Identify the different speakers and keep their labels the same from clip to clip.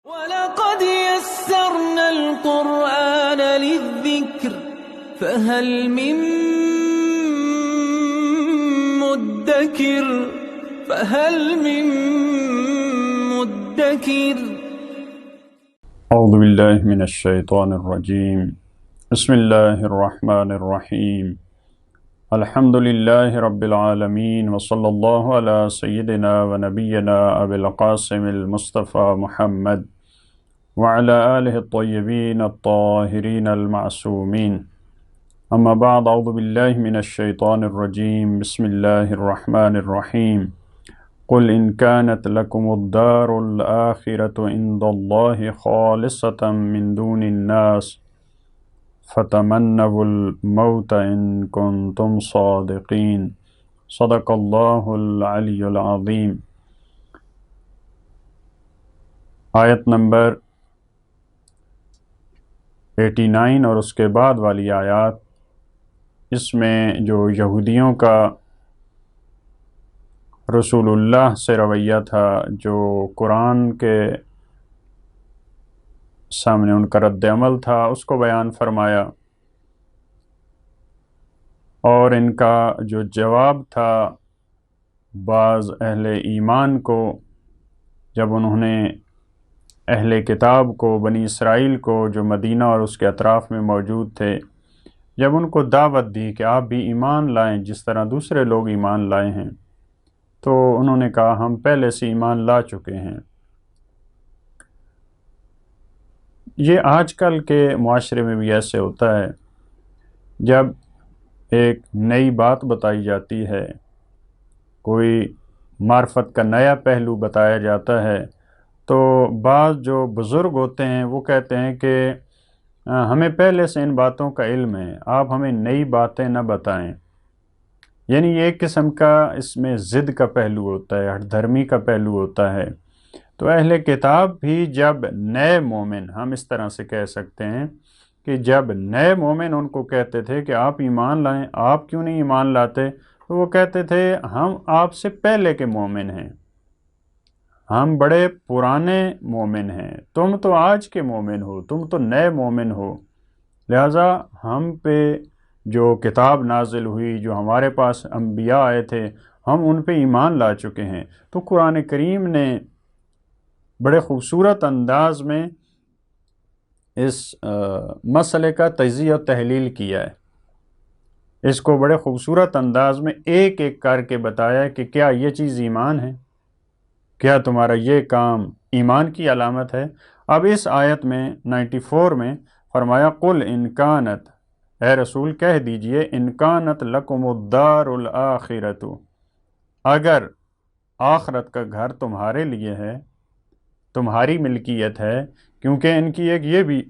Speaker 1: وَلَقَدْ يَسَّرْنَا الْقُرْآنَ لِلذِّكْرِ فَهَلْ مِن مُّدَّكِرٍ
Speaker 2: اعوذ باللہ من الشیطان الرجیم بسم اللہ الرحمن الرحیم الحمد للہ رب العالمین وصلی اللہ علی سیدنا و نبینا ابی القاسم المصطفى محمد وعلى آلہ الطیبین الطاہرین المعصومین اما بعد اعوذ باللہ من الشیطان الرجیم بسم اللہ الرحمن الرحیم قل ان كانت لكم الدار الآخرة عند الله خالصة من دون الناس فتمنوا الموت ان كنتم صادقین صدق اللہ العلی العظیم۔ آیت نمبر 89 اور اس کے بعد والی آیات، اس میں جو یہودیوں کا رسول اللہ سے رویہ تھا، جو قرآن کے سامنے ان کا رد عمل تھا، اس کو بیان فرمایا، اور ان کا جو جواب تھا بعض اہل ایمان کو جب انہوں نے اہل کتاب کو، بنی اسرائیل کو، جو مدینہ اور اس کے اطراف میں موجود تھے، جب ان کو دعوت دی کہ آپ بھی ایمان لائیں جس طرح دوسرے لوگ ایمان لائے ہیں، تو انہوں نے کہا ہم پہلے سے ایمان لا چکے ہیں۔ یہ آج کل کے معاشرے میں بھی ایسے ہوتا ہے، جب ایک نئی بات بتائی جاتی ہے، کوئی معرفت کا نیا پہلو بتایا جاتا ہے، تو بعض جو بزرگ ہوتے ہیں وہ کہتے ہیں کہ ہمیں پہلے سے ان باتوں کا علم ہے، آپ ہمیں نئی باتیں نہ بتائیں۔ یعنی یہ ایک قسم کا اس میں ضد کا پہلو ہوتا ہے، ہٹ دھرمی کا پہلو ہوتا ہے۔ تو اہل کتاب بھی جب نئے مومن، ہم اس طرح سے کہہ سکتے ہیں کہ جب نئے مومن ان کو کہتے تھے کہ آپ ایمان لائیں، آپ کیوں نہیں ایمان لاتے، تو وہ کہتے تھے ہم آپ سے پہلے کے مومن ہیں، ہم بڑے پرانے مومن ہیں، تم تو آج کے مومن ہو، تم تو نئے مومن ہو، لہٰذا ہم پہ جو کتاب نازل ہوئی، جو ہمارے پاس انبیاء آئے تھے، ہم ان پہ ایمان لا چکے ہیں۔ تو قرآن کریم نے بڑے خوبصورت انداز میں اس مسئلے کا تجزیہ و تحلیل کیا ہے، اس کو بڑے خوبصورت انداز میں ایک ایک کر کے بتایا کہ کیا یہ چیز ایمان ہے، کیا تمہارا یہ کام ایمان کی علامت ہے۔ اب اس آیت میں 94 میں فرمایا قل ان کانت، اے رسول کہہ دیجئے، ان کانت لکم الدار الآخرۃ، اگر آخرت کا گھر تمہارے لیے ہے، تمہاری ملکیت ہے، کیونکہ ان کی ایک یہ بھی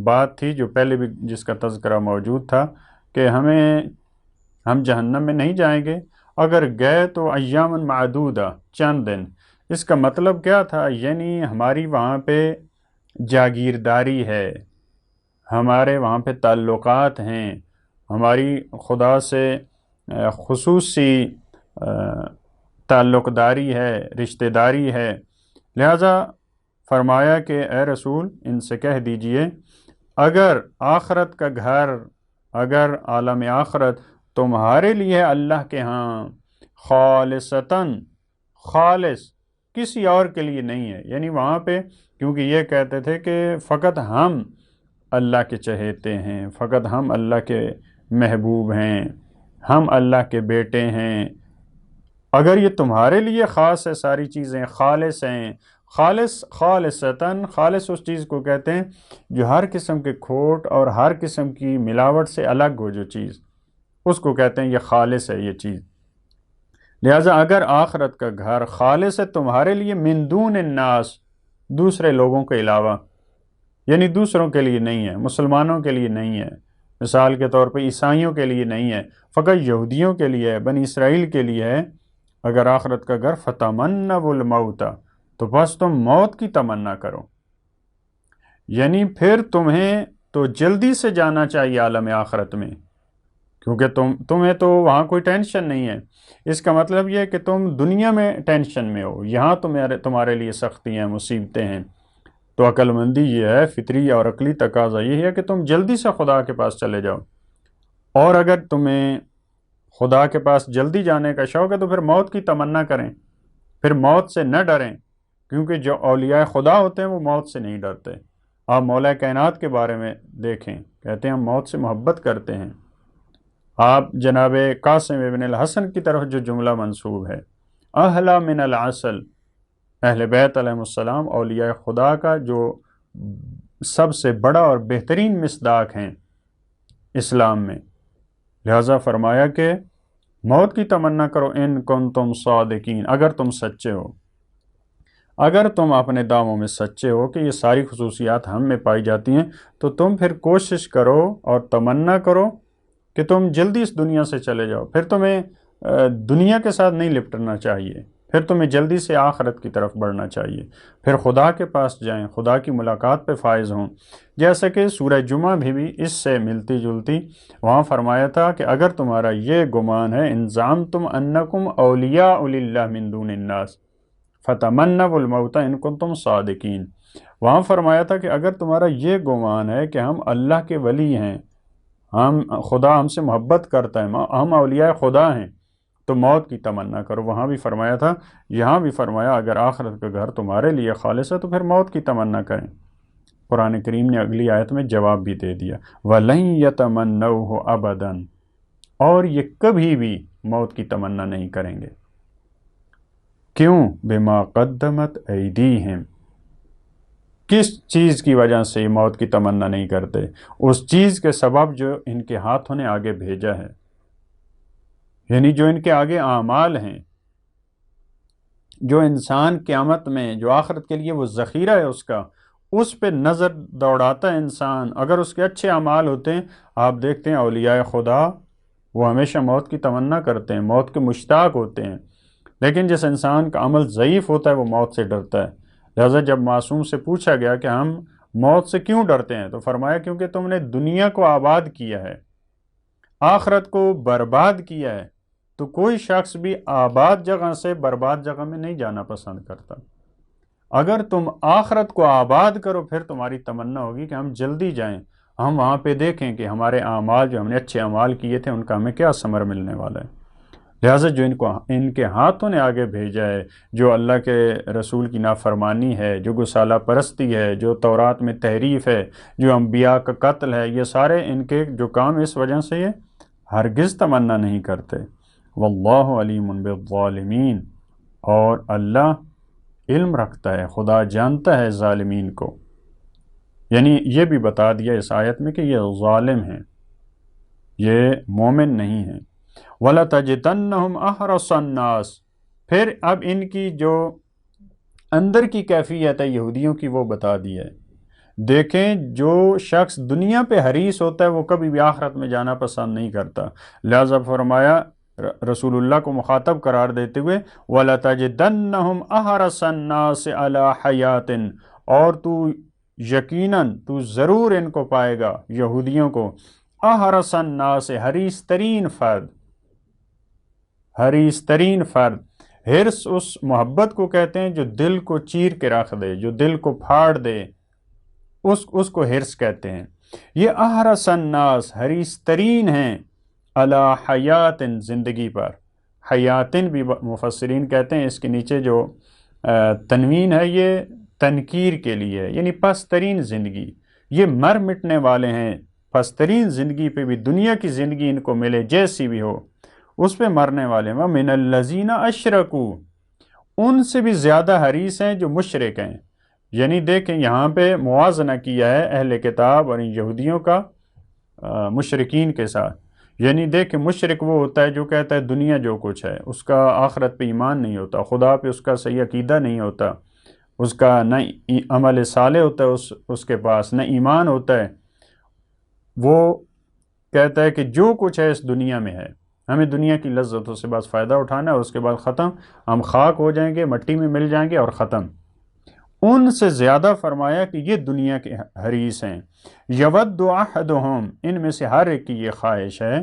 Speaker 2: بات تھی جو پہلے بھی جس کا تذکرہ موجود تھا کہ ہم جہنم میں نہیں جائیں گے، اگر گئے تو ایام معدودہ، چند دن۔ اس کا مطلب کیا تھا؟ یعنی ہماری وہاں پہ جاگیرداری ہے، ہمارے وہاں پہ تعلقات ہیں، ہماری خدا سے خصوصی تعلق داری ہے، رشتہ داری ہے، لہذا فرمایا کہ اے رسول ان سے کہہ دیجئے اگر آخرت کا گھر، اگر عالم آخرت تمہارے لیے اللہ کے ہاں خالصتاً، خالص کسی اور کے لیے نہیں ہے، یعنی وہاں پہ کیونکہ یہ کہتے تھے کہ فقط ہم اللہ کے چہیتے ہیں، فقط ہم اللہ کے محبوب ہیں، ہم اللہ کے بیٹے ہیں، اگر یہ تمہارے لیے خاص ہے، ساری چیزیں خالص ہیں، خالص خالصتاً، خالص اس چیز کو کہتے ہیں جو ہر قسم کے کھوٹ اور ہر قسم کی ملاوٹ سے الگ ہو، جو چیز اس کو کہتے ہیں یہ خالص ہے یہ چیز۔ لہٰذا اگر آخرت کا گھر خالص ہے تمہارے لیے من دون الناس، دوسرے لوگوں کے علاوہ، یعنی دوسروں کے لیے نہیں ہے، مسلمانوں کے لیے نہیں ہے، مثال کے طور پہ عیسائیوں کے لیے نہیں ہے، فقط یہودیوں کے لیے ہے، بنی اسرائیل کے لیے ہے، اگر آخرت کا گھر فتمنوا الموت، تو بس تم موت کی تمنا کرو، یعنی پھر تمہیں تو جلدی سے جانا چاہیے عالم آخرت میں، کیونکہ تمہیں تو وہاں کوئی ٹینشن نہیں ہے۔ اس کا مطلب یہ ہے کہ تم دنیا میں ٹینشن میں ہو، یہاں تمہارے لیے سختیاں مصیبتیں ہیں۔ تو عقل مندی یہ ہے، فطری اور عقلی تقاضا یہ ہے کہ تم جلدی سے خدا کے پاس چلے جاؤ، اور اگر تمہیں خدا کے پاس جلدی جانے کا شوق ہے تو پھر موت کی تمنا کریں، پھر موت سے نہ ڈریں، کیونکہ جو اولیاء خدا ہوتے ہیں وہ موت سے نہیں ڈرتے۔ آپ مولا کائنات کے بارے میں دیکھیں، کہتے ہیں ہم موت سے محبت کرتے ہیں۔ آپ جناب قاسم ابن الحسن کی طرف جو جملہ منسوب ہے، احلا من العسل، اہل بیت علیہ السلام اولیاء خدا کا جو سب سے بڑا اور بہترین مصداق ہیں اسلام میں، لہذا فرمایا کہ موت کی تمنا کرو ان کنتم صادقین، اگر تم سچے ہو، اگر تم اپنے دعووں میں سچے ہو کہ یہ ساری خصوصیات ہم میں پائی جاتی ہیں، تو تم پھر کوشش کرو اور تمنا کرو کہ تم جلدی اس دنیا سے چلے جاؤ۔ پھر تمہیں دنیا کے ساتھ نہیں لپٹنا چاہیے، پھر تمہیں جلدی سے آخرت کی طرف بڑھنا چاہیے، پھر خدا کے پاس جائیں، خدا کی ملاقات پہ فائز ہوں۔ جیسا کہ سورہ جمعہ بھی اس سے ملتی جلتی، وہاں فرمایا تھا کہ اگر تمہارا یہ گمان ہے ان زعمتم انکم اولیاء للہ من دون الناس فتمنوا الموت ان کنتم صادقین، وہاں فرمایا تھا کہ اگر تمہارا یہ گمان ہے کہ ہم اللہ کے ولی ہیں، خدا ہم سے محبت کرتا ہے، ہم اولیاء خدا ہیں، تو موت کی تمنا کرو۔ وہاں بھی فرمایا تھا، یہاں بھی فرمایا اگر آخرت کا گھر تمہارے لیے خالص ہے تو پھر موت کی تمنا کریں۔ قرآن کریم نے اگلی آیت میں جواب بھی دے دیا، وَلَن يَتَمَنَّوْهُ أَبَدًا، اور یہ کبھی بھی موت کی تمنا نہیں کریں گے۔ کیوں؟ بِمَا قَدَّمَتْ أَيْدِيهِمْ، کس چیز کی وجہ سے یہ موت کی تمنا نہیں کرتے؟ اس چیز کے سبب جو ان کے ہاتھوں نے آگے بھیجا ہے، یعنی جو ان کے آگے اعمال ہیں، جو انسان قیامت میں جو آخرت کے لیے وہ ذخیرہ ہے اس پہ نظر دوڑاتا ہے انسان۔ اگر اس کے اچھے اعمال ہوتے ہیں، آپ دیکھتے ہیں اولیاء خدا وہ ہمیشہ موت کی تمنا کرتے ہیں، موت کے مشتاق ہوتے ہیں، لیکن جس انسان کا عمل ضعیف ہوتا ہے وہ موت سے ڈرتا ہے۔ لہذا جب معصوم سے پوچھا گیا کہ ہم موت سے کیوں ڈرتے ہیں، تو فرمایا کیونکہ تم نے دنیا کو آباد کیا ہے، آخرت کو برباد کیا ہے، تو کوئی شخص بھی آباد جگہ سے برباد جگہ میں نہیں جانا پسند کرتا۔ اگر تم آخرت کو آباد کرو پھر تمہاری تمنا ہوگی کہ ہم جلدی جائیں، ہم وہاں پہ دیکھیں کہ ہمارے اعمال جو ہم نے اچھے اعمال کیے تھے ان کا ہمیں کیا ثمر ملنے والا ہے۔ لہٰذا جو ان کے ہاتھوں نے آگے بھیجا ہے، جو اللہ کے رسول کی نافرمانی ہے، جو گسالہ پرستی ہے، جو تورات میں تحریف ہے، جو انبیاء کا قتل ہے، یہ سارے ان کے جو کام اس وجہ سے یہ ہرگز تمنا نہیں کرتے۔ واللہ علیم بالظالمین، اور اللہ علم رکھتا ہے، خدا جانتا ہے ظالمین کو، یعنی یہ بھی بتا دیا اس آیت میں کہ یہ ظالم ہیں، یہ مومن نہیں ہیں۔ وَلَتَجِدَنَّهُمْ أَحْرَصَ النَّاسِ، پھر اب ان کی جو اندر کی کیفیت ہے یہودیوں کی وہ بتا دی ہے۔ دیکھیں جو شخص دنیا پہ حریص ہوتا ہے وہ کبھی بھی آخرت میں جانا پسند نہیں کرتا، لہذا فرمایا رسول اللہ کو مخاطب قرار دیتے ہوئے وَلَتَجِدَنَّهُمْ أَحْرَصَ النَّاسِ عَلَى حَيَاتٍ، اور تو یقیناً تو ضرور ان کو پائے گا یہودیوں کو احرص الناس، حریص ترین فرد، حریص ترین فرد۔ حرص اس محبت کو کہتے ہیں جو دل کو چیر کے رکھ دے، جو دل کو پھاڑ دے، اس کو حرص کہتے ہیں۔ یہ احرص الناس حریص ترین ہیں علی حیات، زندگی پر۔ حیاتن بھی مفسرین کہتے ہیں اس کے نیچے جو تنوین ہے یہ تنکیر کے لیے، یعنی پسترین زندگی، یہ مر مٹنے والے ہیں، پسترین زندگی پہ بھی، دنیا کی زندگی ان کو ملے جیسی بھی ہو اس پہ مرنے والے ہیں۔ وَمِنَ الَّذِينَ أَشْرَكُوا، ان سے بھی زیادہ حریص ہیں جو مشرک ہیں۔ یعنی دیکھیں یہاں پہ موازنہ کیا ہے اہل کتاب اور یہودیوں کا مشرکین کے ساتھ۔ یعنی دیکھیں مشرک وہ ہوتا ہے جو کہتا ہے دنیا جو کچھ ہے، اس کا آخرت پہ ایمان نہیں ہوتا، خدا پہ اس کا صحیح عقیدہ نہیں ہوتا، اس کا نہ عمل صالح ہوتا ہے اس کے پاس، نہ ایمان ہوتا ہے۔ وہ کہتا ہے کہ جو کچھ ہے اس دنیا میں ہے، ہمیں دنیا کی لذتوں سے بس فائدہ اٹھانا ہے، اور اس کے بعد ختم، ہم خاک ہو جائیں گے، مٹی میں مل جائیں گے اور ختم۔ ان سے زیادہ فرمایا کہ یہ دنیا کے حریص ہیں۔ یود احدہم، ان میں سے ہر ایک کی یہ خواہش ہے،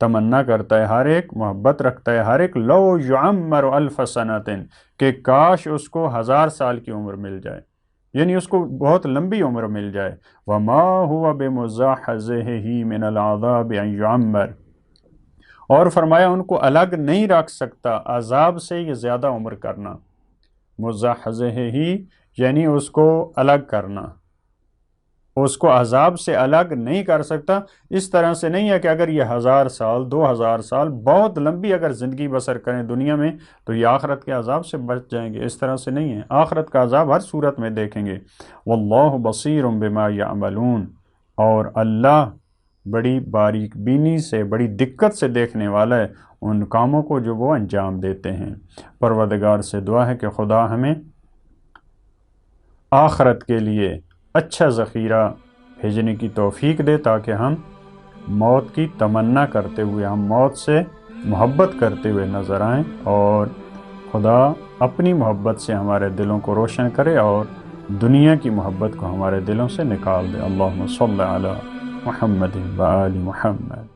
Speaker 2: تمنا کرتا ہے، ہر ایک محبت رکھتا ہے، ہر ایک لو یعمر الف سنۃ کہ کاش اس کو 1000 سال کی عمر مل جائے، یعنی اس کو بہت لمبی عمر مل جائے۔ وما هو بمزحزحہ من العذاب ان یعمر، اور فرمایا ان کو الگ نہیں رکھ سکتا عذاب سے یہ زیادہ عمر کرنا۔ مزحزحہ یعنی اس کو الگ کرنا، اس کو عذاب سے الگ نہیں کر سکتا۔ اس طرح سے نہیں ہے کہ اگر یہ 1000 سال 2000 سال بہت لمبی اگر زندگی بسر کریں دنیا میں تو یہ آخرت کے عذاب سے بچ جائیں گے، اس طرح سے نہیں ہے، آخرت کا عذاب ہر صورت میں دیکھیں گے۔ واللہ بصیر بما یعملون، اور اللہ بڑی باریک بینی سے، بڑی دقت سے دیکھنے والا ہے ان کاموں کو جو وہ انجام دیتے ہیں۔ پروردگار سے دعا ہے کہ خدا ہمیں آخرت کے لیے اچھا ذخیرہ بھیجنے کی توفیق دے تاکہ ہم موت کی تمنا کرتے ہوئے، ہم موت سے محبت کرتے ہوئے نظر آئیں، اور خدا اپنی محبت سے ہمارے دلوں کو روشن کرے اور دنیا کی محبت کو ہمارے دلوں سے نکال دے۔ اللہم صلی علی محمد و آل محمد۔